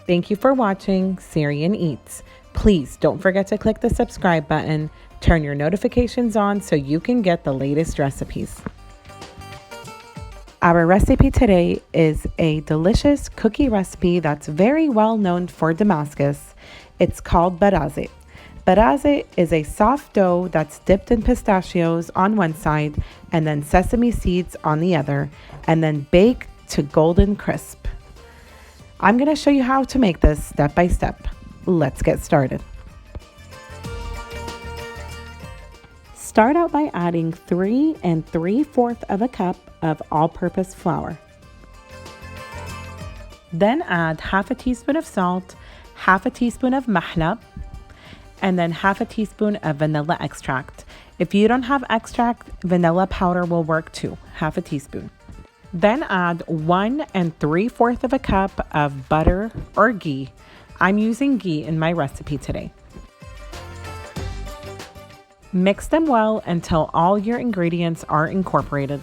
Thank you for watching Syrian Eats. Please don't forget to click the subscribe button, turn your notifications on so you can get the latest recipes. Our recipe today is a delicious cookie recipe that's very well known for Damascus. It's called Barazek. Barazek is a soft dough that's dipped in pistachios on one side and then sesame seeds on the other, and then baked to golden crisp. I'm going to show you how to make this step by step. Let's get started. Start out by adding 3 3/4 cup of all-purpose flour. Then add half a teaspoon of salt, half a teaspoon of Mahlab, and then half a teaspoon of vanilla extract. If you don't have extract, vanilla powder will work too, half a teaspoon. Then add 1 3/4 cup of butter or ghee. I'm using ghee in my recipe today. Mix them well until all your ingredients are incorporated.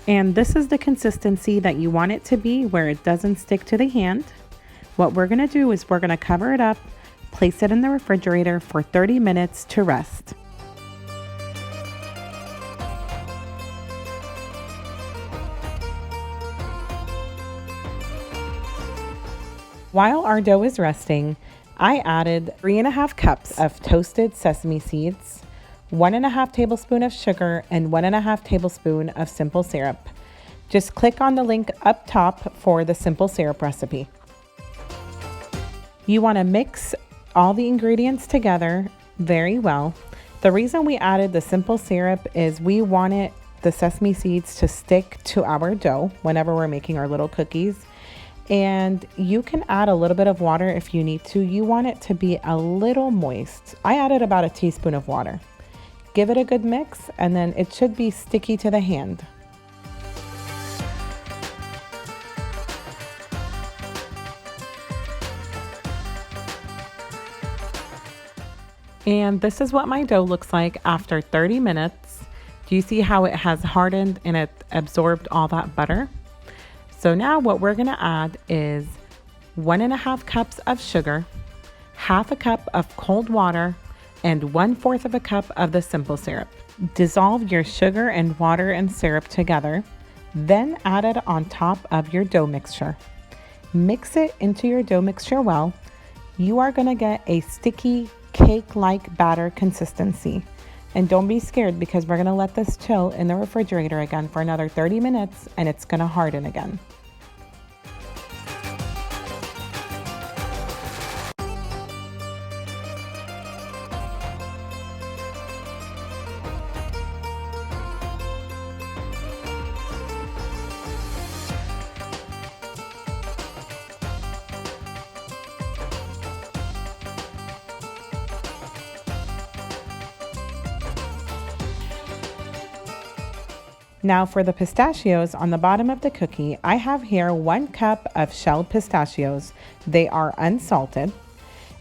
And this is the consistency that you want it to be, where it doesn't stick to the hand. What we're gonna do is we're gonna cover it up, place it in the refrigerator for 30 minutes to rest. While our dough is resting, I added 3½ cups of toasted sesame seeds, 1½ tablespoon of sugar, and 1½ tablespoon of simple syrup. Just click on the link up top for the simple syrup recipe. You want to mix all the ingredients together very well. The reason we added the simple syrup is we wanted the sesame seeds to stick to our dough whenever we're making our little cookies. And you can add a little bit of water if you need to. You want it to be a little moist. I added about a teaspoon of water. Give it a good mix, and then it should be sticky to the hand. And this is what my dough looks like after 30 minutes. Do you see how it has hardened and it absorbed all that butter? So now what we're gonna add is 1½ cups of sugar, half a cup of cold water, and 1/4 cup of the simple syrup. Dissolve your sugar and water and syrup together, then add it on top of your dough mixture. Mix it into your dough mixture well. You are gonna get a sticky cake-like batter consistency. And don't be scared, because we're gonna let this chill in the refrigerator again for another 30 minutes and it's gonna harden again. Now for the pistachios on the bottom of the cookie, I have here 1 cup of shelled pistachios. They are unsalted.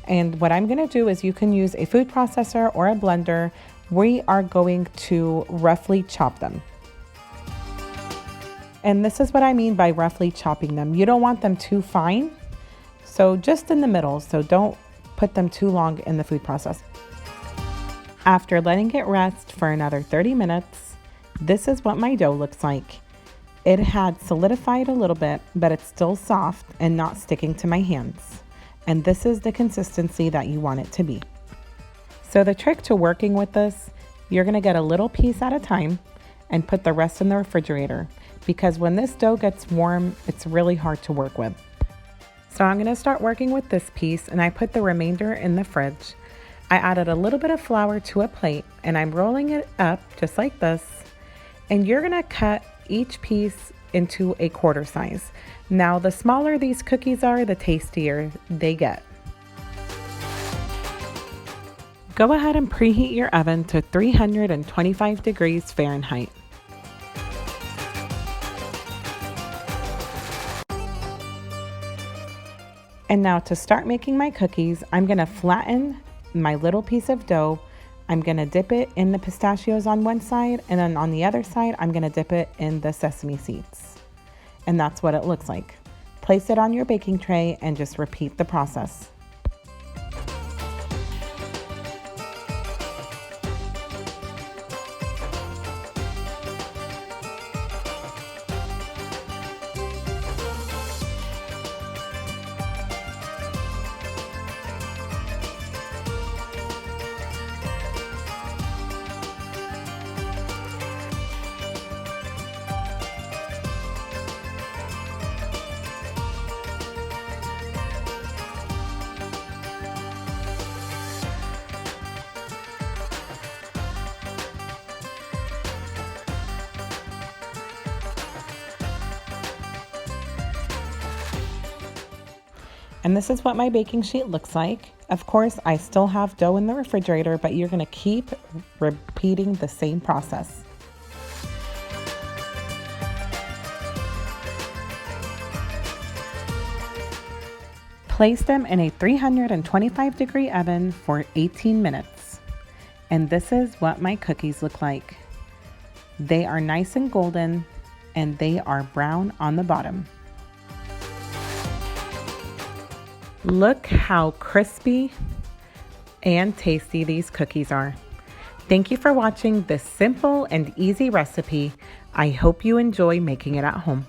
And what I'm gonna do is, you can use a food processor or a blender. We are going to roughly chop them. And this is what I mean by roughly chopping them. You don't want them too fine, so just in the middle, so don't put them too long in the food processor. After letting it rest for another 30 minutes, this is what my dough looks like. It had solidified a little bit, but it's still soft and not sticking to my hands. And this is the consistency that you want it to be. So the trick to working with this, you're gonna get a little piece at a time and put the rest in the refrigerator, because when this dough gets warm, it's really hard to work with. So I'm gonna start working with this piece, and I put the remainder in the fridge. I added a little bit of flour to a plate, and I'm rolling it up just like this. And you're gonna cut each piece into a quarter size. Now, the smaller these cookies are, the tastier they get. Go ahead and preheat your oven to 325 degrees Fahrenheit. And now to start making my cookies, I'm gonna flatten my little piece of dough. I'm gonna dip it in the pistachios on one side, and then on the other side, I'm gonna dip it in the sesame seeds. And that's what it looks like. Place it on your baking tray and just repeat the process. And this is what my baking sheet looks like. Of course, I still have dough in the refrigerator, but you're gonna keep repeating the same process. Place them in a 325-degree oven for 18 minutes. And this is what my cookies look like. They are nice and golden, and they are brown on the bottom. Look how crispy and tasty these cookies are. Thank you for watching this simple and easy recipe. I hope you enjoy making it at home.